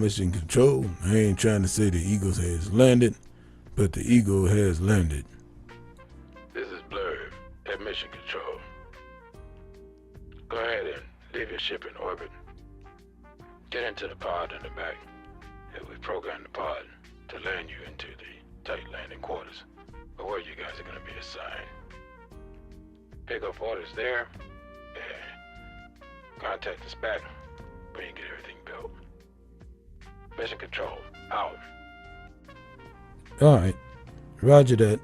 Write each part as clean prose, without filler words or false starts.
Mission Control. I ain't trying to say the Eagle has landed, but the Eagle has landed. This is Blurb at Mission Control. Go ahead and leave your ship in orbit. Get into the pod in the back. And we programmed the pod to land you into the tight landing quarters, or where you guys are going to be assigned. Pick up orders there, and contact us back when you get everything built. Mission Control, out. Alright, roger that.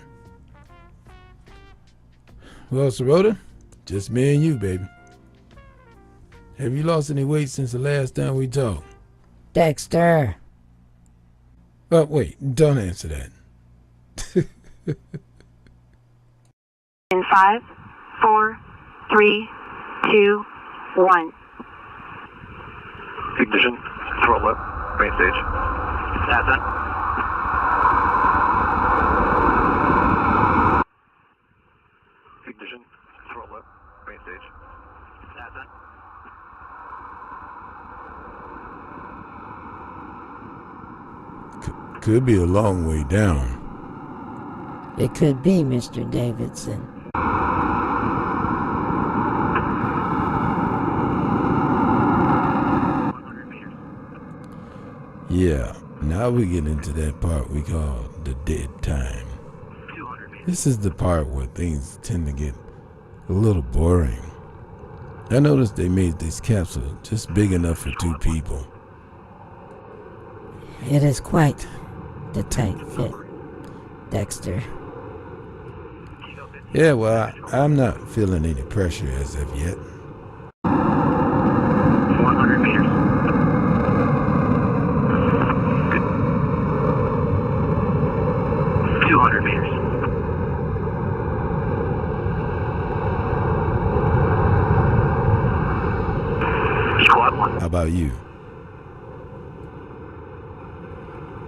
Well, Sorota, just me and you, baby. Have you lost any weight since the last time we talked? Dexter. Oh, wait, don't answer that. In 5, 4, 3, 2, 1. Ignition, throttle up, main stage. That's Ignition, throttle up, main stage. That's Could be a long way down. It could be, Mr. Davidson. Yeah, now we get into that part we call the dead time. This is the part where things tend to get a little boring. I noticed they made this capsule just big enough for 2 people. It is quite the tight fit, Dexter. Yeah, well, I'm not feeling any pressure as of yet. 100 meters. Good. 200 meters. Squad 1. How about you?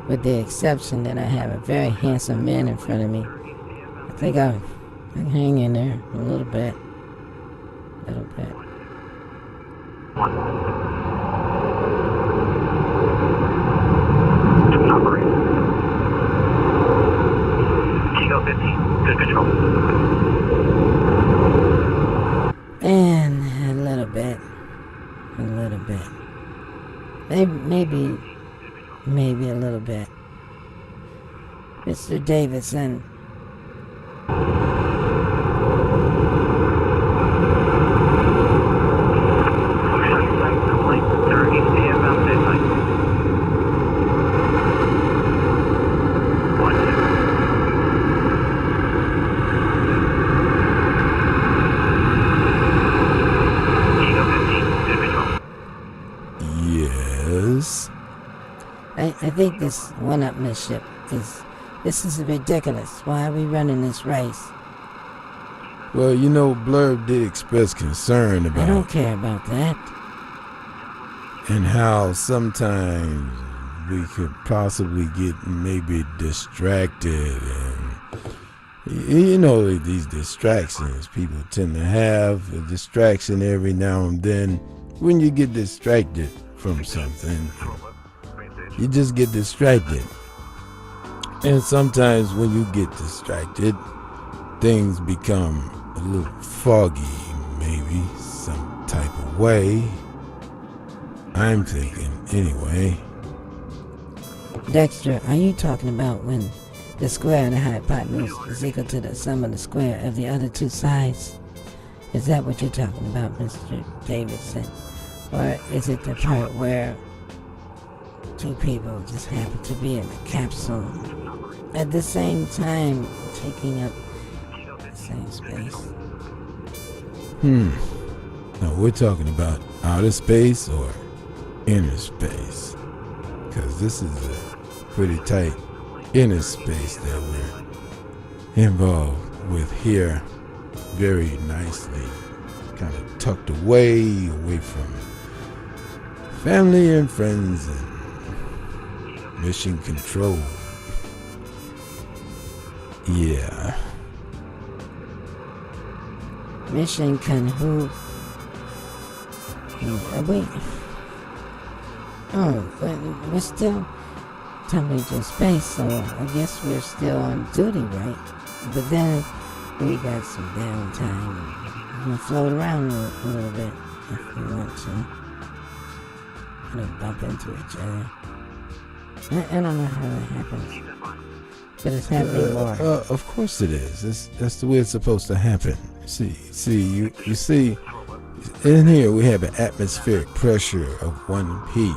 With the exception that I have a very handsome man in front of me, I think I can hang in there a little bit. A little bit. 1. Operate. Tango 15. Good control. And a little bit. A little bit. Maybe a little bit. Mr. Davidson. Yes. I think this one-upmanship this is ridiculous. Why are we running this race? Well, you know, Blurb did express concern I don't about care about that. and how sometimes we could possibly get maybe distracted, and you know, these distractions people tend to have a distraction every now and then. When you get distracted from something, you just get distracted. And sometimes when you get distracted, things become a little foggy, maybe some type of way. I'm thinking, anyway. Dexter, are you talking about when the square of the hypotenuse is equal to the sum of the square of the other 2 sides? Is that what you're talking about, Mr. Davidson? Or is it the part where 2 people just happen to be in the capsule at the same time, taking up the same space? Now we're talking about outer space or inner space, because this is a pretty tight inner space that we're involved with here, very nicely kind of tucked away from family and friends and mission control. Yeah. Mission can who? Oh, but we're still tumbling through space, so I guess we're still on duty, right? But then we got some downtime. We're gonna float around a little bit if we want to. We're gonna bump into each other. I don't know how that happens, but it's happening more. Of course it is. That's the way it's supposed to happen. You see, in here we have an atmospheric pressure of 1 p.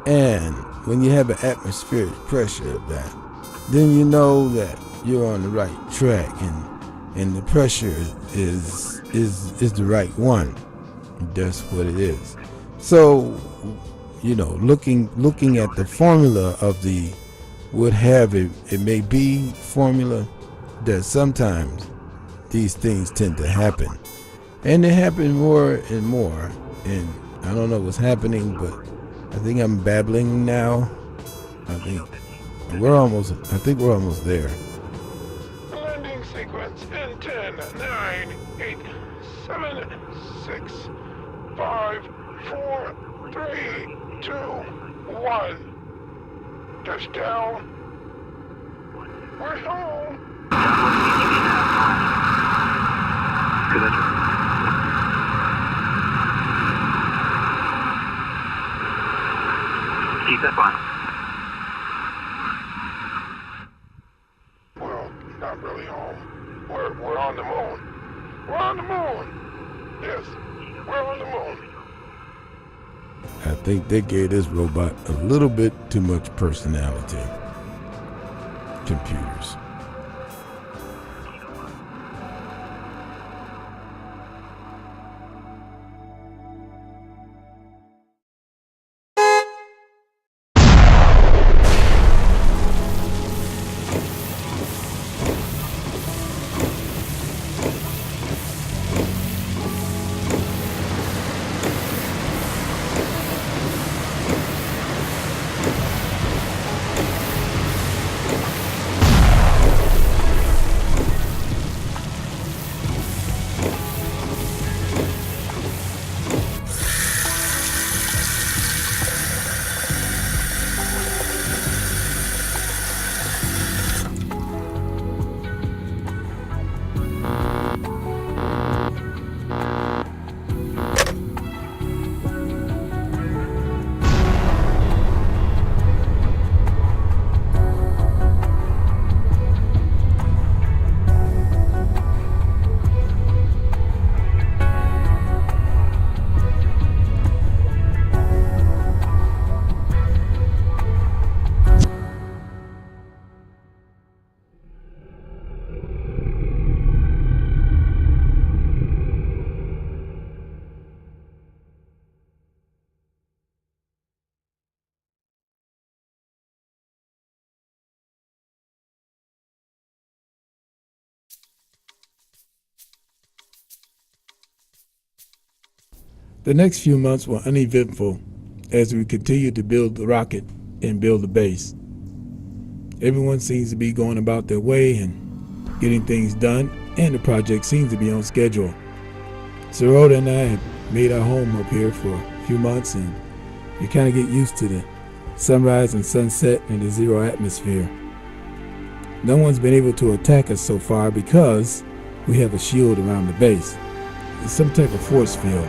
And when you have an atmospheric pressure of that, then you know that you're on the right track, and the pressure is the right one. That's what it is. So, looking at the formula of the would have it may be formula, that sometimes these things tend to happen, and they happen more and more. And I don't know what's happening, but I think I'm babbling now. I think we're almost there. Landing sequence in 10, 9, 8, 7, 6, 5, 4, 3, 2, 1. Touchdown. We're home. Good entry. Keep that final. Well, not really home. We're on the moon. We're on the moon. Yes, we're on the moon. I think they gave this robot a little bit too much personality. Computers. The next few months were uneventful as we continued to build the rocket and build the base. Everyone seems to be going about their way and getting things done, and the project seems to be on schedule. Sarota and I have made our home up here for a few months, and you kind of get used to the sunrise and sunset and the zero atmosphere. No one's been able to attack us so far because we have a shield around the base. It's some type of force field.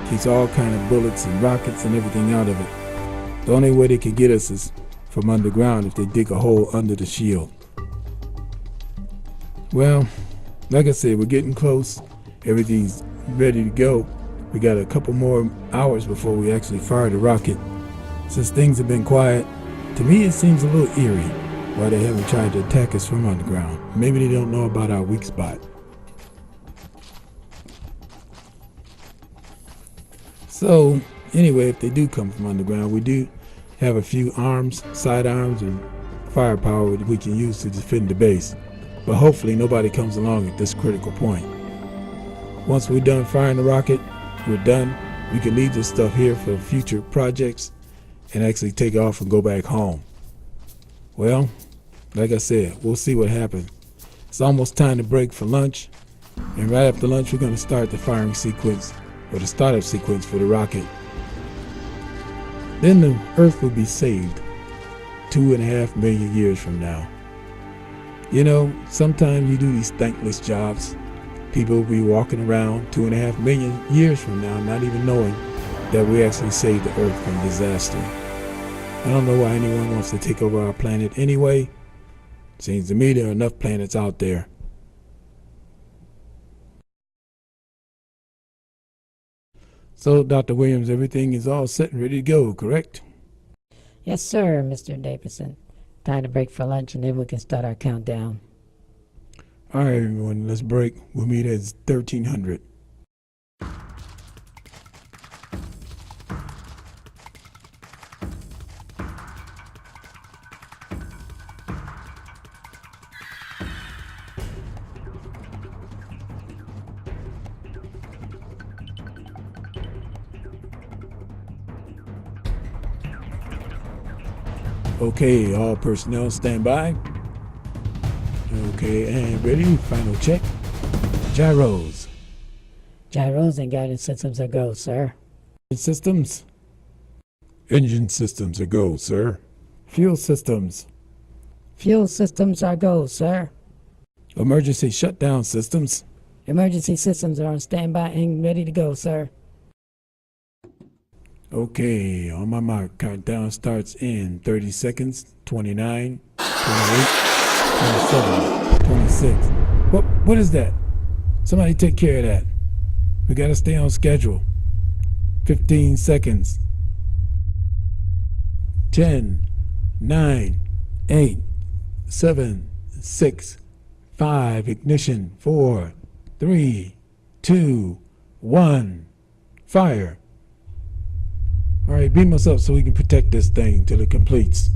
Keeps all kind of bullets and rockets and everything out of it. The only way they can get us is from underground if they dig a hole under the shield. Well, like I said, we're getting close. Everything's ready to go. We got a couple more hours before we actually fire the rocket. Since things have been quiet, to me it seems a little eerie why they haven't tried to attack us from underground. Maybe they don't know about our weak spot. So anyway, if they do come from underground, we do have a few arms, side arms, and firepower that we can use to defend the base. But hopefully nobody comes along at this critical point. Once we're done firing the rocket, we're done. We can leave this stuff here for future projects and actually take off and go back home. Well, like I said, we'll see what happens. It's almost time to break for lunch. And right after lunch, we're going to start the firing sequence, or the startup sequence for the rocket. then the earth will be saved 2.5 million years from now. You know, sometimes you do these thankless jobs. People will be walking around 2.5 million years from now not even knowing that we actually saved the earth from disaster. I don't know why anyone wants to take over our planet anyway. Seems to me there are enough planets out there. So, Dr. Williams, everything is all set and ready to go, correct? Yes, sir, Mr. Davidson. Time to break for lunch, and then we can start our countdown. All right, everyone, let's break. We'll meet at 1300. Okay, all personnel stand by. Okay, and ready. Final check. Gyros. Gyros and guidance systems are go, sir. Systems. Engine systems are go, sir. Fuel systems. Fuel systems are go, sir. Emergency shutdown systems. Emergency systems are on standby and ready to go, sir. Okay, on my mark, countdown starts in 30 seconds. 29, 28, 27, 26. What is that? Somebody take care of that. We gotta stay on schedule. 15 seconds. 10, 9, 8, 7, 6, 5, ignition, 4, 3, 2, 1, fire. All right, beam us up so we can protect this thing till it completes.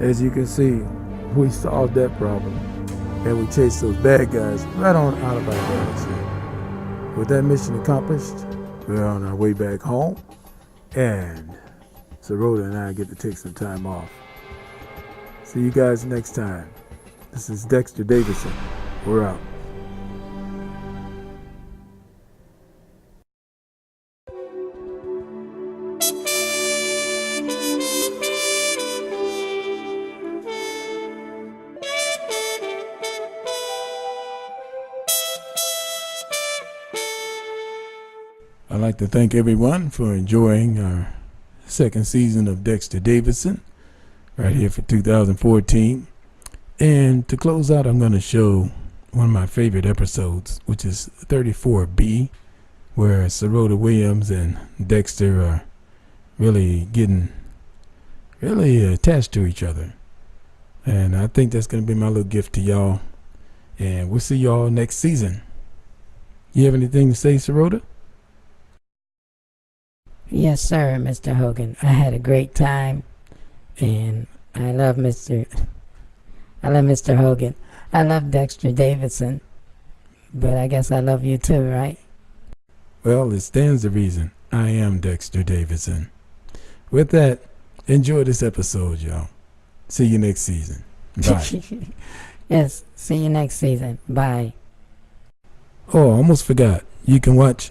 As you can see, we solved that problem and we chased those bad guys right on out of our galaxy. With that mission accomplished, we're on our way back home, and Sarota and I get to take some time off. See you guys next time. This is Dexter Davidson. We're out. I'd like to thank everyone for enjoying our second season of Dexter Davidson right here for 2014. And to close out, I'm going to show one of my favorite episodes, which is 34B, where Sarota Williams and Dexter are really getting attached to each other. And I think that's going to be my little gift to y'all. And we'll see y'all next season. You have anything to say, Sarota? Yes, sir, Mr. Hogan. I had a great time, and I love Mr. Hogan. I love Dexter Davidson, but I guess I love you too, right? Well, it stands to reason. I am Dexter Davidson. With that, enjoy this episode, y'all. See you next season. Bye. Yes, see you next season. Bye. Oh, I almost forgot. You can watch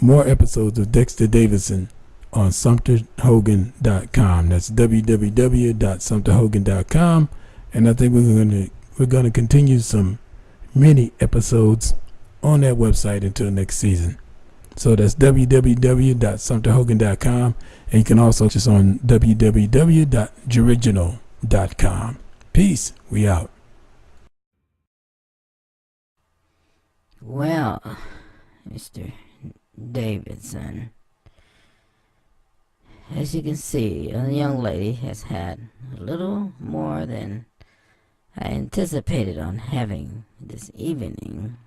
more episodes of Dexter Davidson on SumterHogan.com. That's www.SumterHogan.com. And I think we're gonna continue some mini episodes on that website until next season. So that's www.SumterHogan.com, and you can also just on www.Joriginal.com. Peace. We out. Well, Mr. Davidson, as you can see, a young lady has had a little more than I anticipated on having this evening,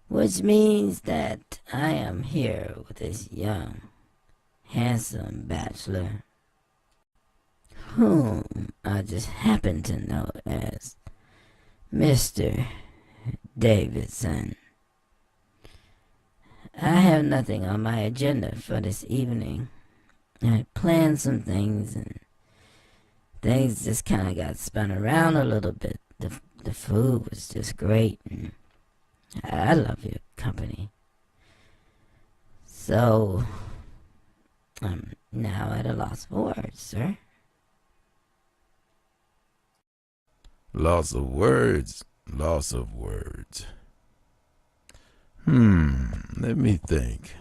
which means that I am here with this young, handsome bachelor, whom I just happen to know as Mr. Davidson. I have nothing on my agenda for this evening. I planned some things, and things just kind of got spun around a little bit. The food was just great, and I love your company. So, I'm now at a loss for words, sir. Loss of words. Loss of words. Let me think.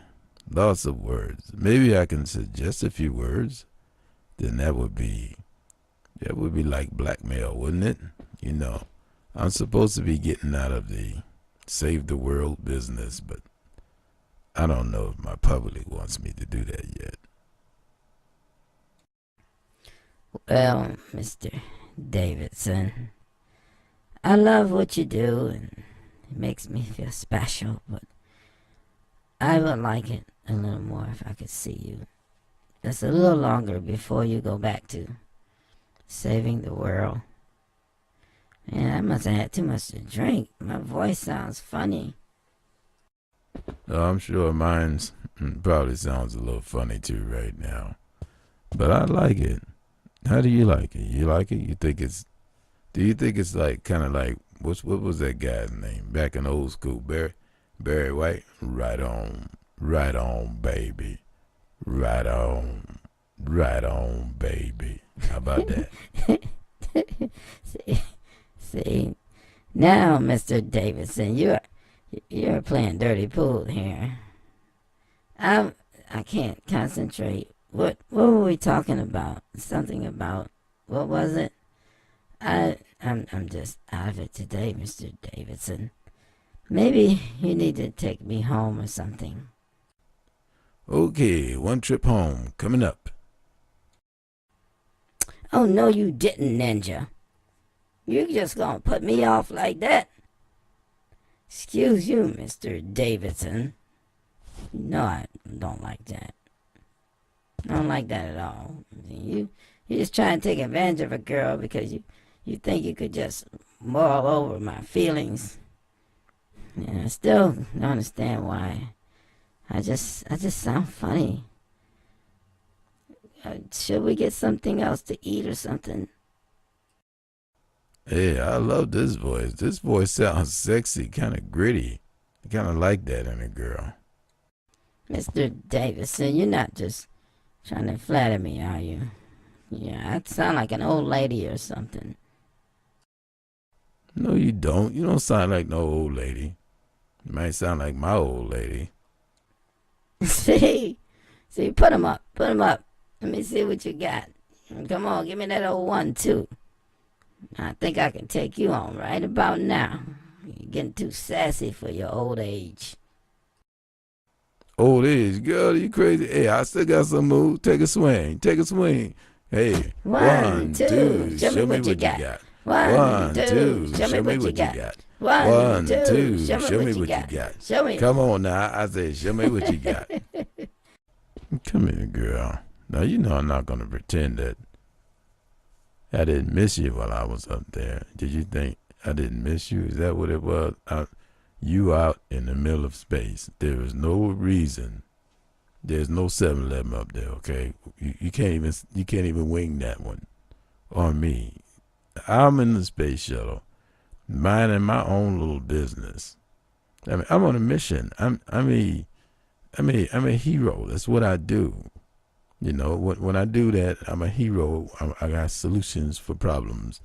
Lots of words. Maybe I can suggest a few words. Then that would be like blackmail, wouldn't it? You know, I'm supposed to be getting out of the save the world business, but I don't know if my public wants me to do that yet. Well, Mr. Davidson, I love what you do, and it makes me feel special, but I would like it a little more if I could see you just a little longer before you go back to saving the world. Man, I must have had too much to drink. My voice sounds funny. Oh, I'm sure mine's probably sounds a little funny too right now. But I like it. How do you like it? You like it? Do you think it's like kind of like what was that guy's name back in old school? Barry White? Right on, baby. Right on, baby. How about that? See, now, Mr. Davidson, you're playing dirty pool here. I can't concentrate. What were we talking about? Something about, what was it? I'm just out of it today, Mr. Davidson. Maybe you need to take me home or something. Okay, one trip home coming up. Oh, no, you didn't, Ninja. You just gonna put me off like that? Excuse you, Mr. Davidson. No, I don't like that. I don't like that at all. You just try and take advantage of a girl because you think you could just mull over my feelings. And I still don't understand why. I just sound funny. Should we get something else to eat or something? Hey, I love this voice. This voice sounds sexy, kind of gritty. I kind of like that in a girl. Mr. Davidson, you're not just trying to flatter me, are you? Yeah, I sound like an old lady or something. No, you don't. You don't sound like no old lady. You might sound like my old lady. See, put 'em up. Let me see what you got. Come on, give me that old 1-2. I think I can take you on right about now. You're getting too sassy for your old age. Old age? Girl, you crazy? Hey, I still got some moves. Take a swing. Hey, one, two, show me what you got. One, two, show me what you got. One, two, show me what you got. Show me. Come on now. I say, show me what you got. Come here, girl. Now, you know I'm not going to pretend that I didn't miss you while I was up there. Did you think I didn't miss you? Is that what it was? You out in the middle of space. There is no reason. There's no 7-Eleven up there, okay? You can't even wing that one on me. I'm in the space shuttle, minding my own little business. I mean, I'm on a mission. I'm a hero. That's what I do. You know, when I do that, I'm a hero. I got solutions for problems.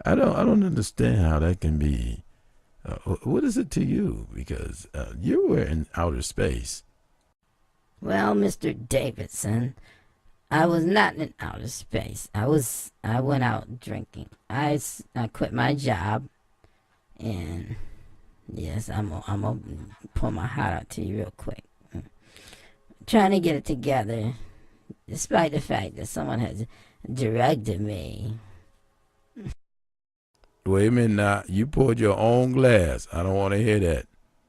I don't understand how that can be. What is it to you? Because you were in outer space. Well, Mr. Davidson, I was not in outer space. I went out drinking. I quit my job, and yes, I'm gonna pour my heart out to you real quick. Trying to get it together, despite the fact that someone has drugged me. Wait a minute now. You poured your own glass. I don't want to hear that.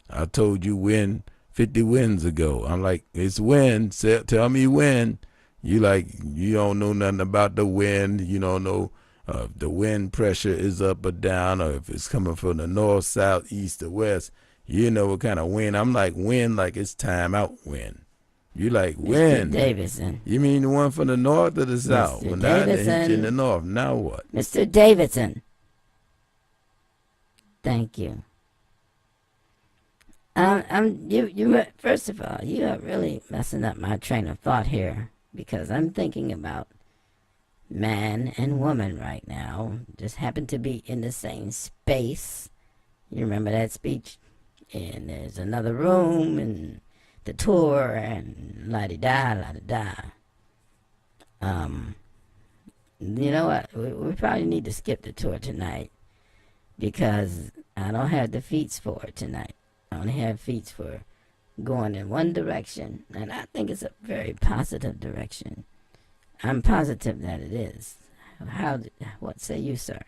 I told you when 50 wins ago. I'm like, it's when. Tell me when. You like, you don't know nothing about the wind. You don't know if the wind pressure is up or down, or if it's coming from the north, south, east, or west. You know what kind of wind. I'm like, wind, like it's time out wind. You like, wind. Mr. Davidson. You mean the one from the north or the south? Mr. Well, now they hit you in Davidson. the north. Now what? Mr. Davidson. Thank you. First of all, you are really messing up my train of thought here, because I'm thinking about man and woman right now. Just happen to be in the same space. You remember that speech? And there's another room and the tour and la-di-da, la-di-da. You know what? We probably need to skip the tour tonight, because I don't have the feats for it tonight. I only have feats for going in one direction, and I think it's a very positive direction. I'm positive that it is. What say you, sir?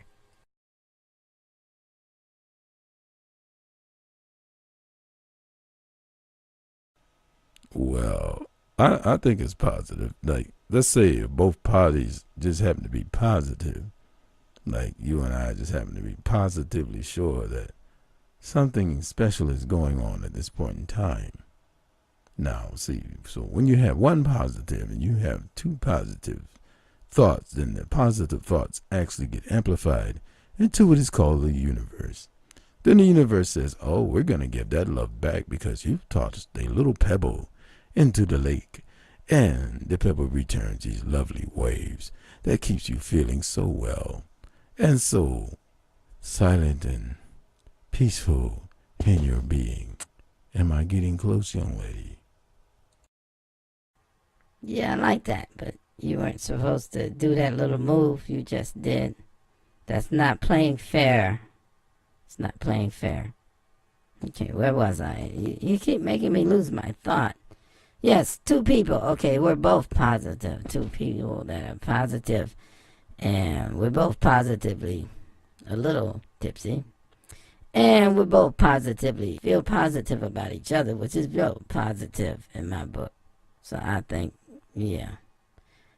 Well, I think it's positive. Like, let's say if both parties just happen to be positive, like you and I just happen to be positively sure that something special is going on at this point in time. Now, see, so when you have one positive and you have two positive thoughts, then the positive thoughts actually get amplified into what is called the universe. Then the universe says, oh, we're going to give that love back because you've tossed a little pebble into the lake. And the pebble returns these lovely waves that keeps you feeling so well and so silent and peaceful in your being. Am I getting close, young lady? Yeah, I like that, but you weren't supposed to do that little move you just did. That's not playing fair. It's not playing fair. Okay, where was I? You keep making me lose my thought. Yes, two people. Okay, we're both positive. Two people that are positive, and we're both positively a little tipsy. And we both positively feel positive about each other, which is real positive in my book. So I think, yeah,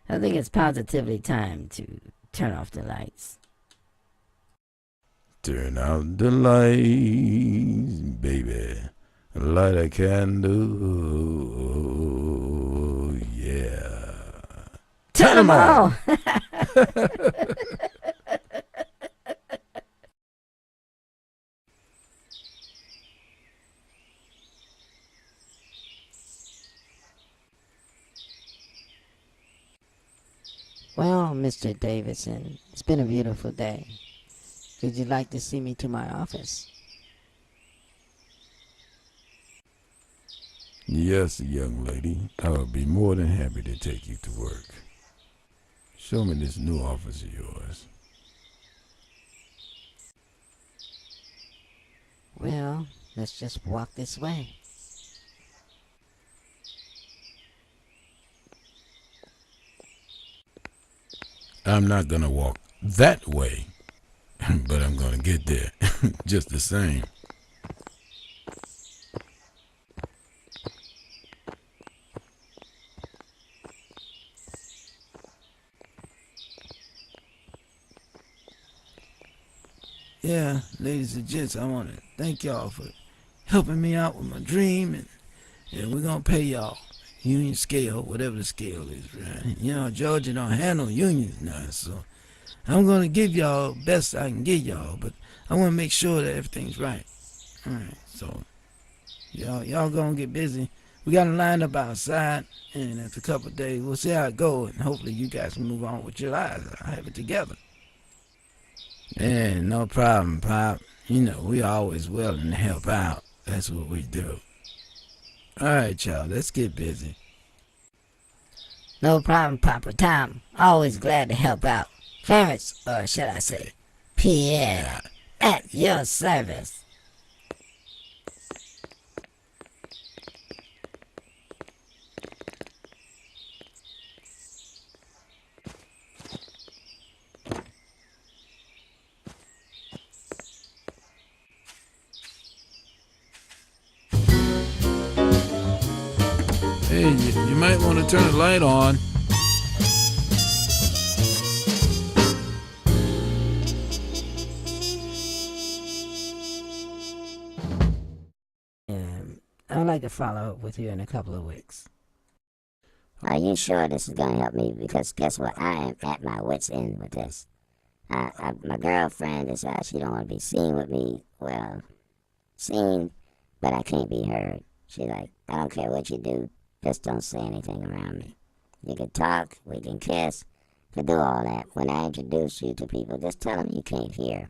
I think it's positively time to turn off the lights. Turn out the lights, baby. Light a candle, yeah. Turn them all! Well, Mr. Davidson, it's been a beautiful day. Would you like to see me to my office? Yes, young lady. I would be more than happy to take you to work. Show me this new office of yours. Well, let's just walk this way. I'm not going to walk that way, but I'm going to get there just the same. Yeah, ladies and gents, I want to thank y'all for helping me out with my dream, and we're going to pay y'all union scale, whatever the scale is, right? You know, Georgia don't handle unions now, so I'm going to give y'all best I can give y'all, but I want to make sure that everything's right. All right, so y'all going to get busy. We got a line up outside, and after a couple of days, we'll see how it goes, and hopefully you guys can move on with your lives. I'll have it together. Yeah, no problem, Pop. You know, we always willing to help out. That's what we do. All right, y'all, let's get busy. No problem, Papa Tom. Always glad to help out. Clarence, or should I say, Pierre, at your service. to turn the light on. I'd like to follow up with you in a couple of weeks. Are you sure this is going to help me? Because guess what? I am at my wit's end with this. My girlfriend decided she don't want to be seen with me. Well, seen, but I can't be heard. She's like, I don't care what you do. Just don't say anything around me. You can talk, we can kiss, to do all that. When I introduce you to people, just tell them you can't hear.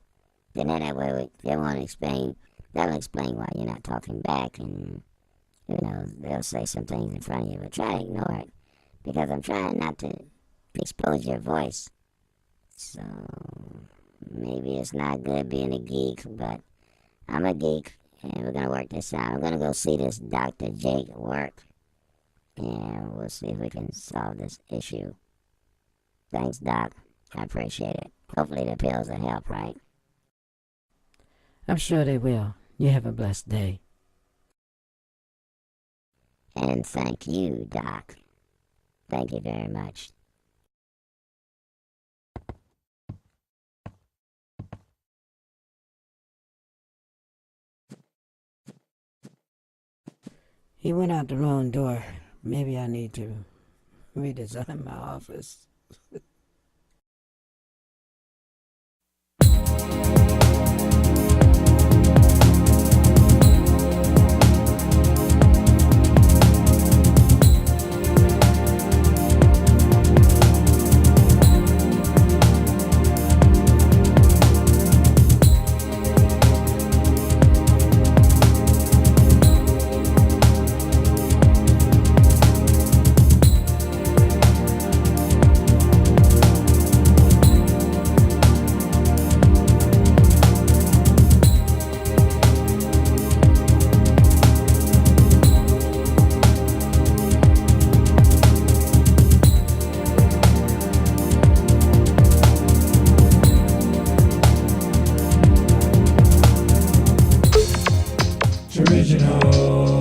Then that way they won't explain. That'll explain why you're not talking back, and they'll say some things in front of you, but try to ignore it, because I'm trying not to expose your voice. So maybe it's not good being a geek, but I'm a geek, and we're gonna work this out. I'm gonna go see this Dr. Jake work, and we'll see if we can solve this issue. Thanks, Doc. I appreciate it. Hopefully the pills will help, right? I'm sure they will. You have a blessed day. And thank you, Doc. Thank you very much. He went out the wrong door. Maybe I need to redesign my office. Original.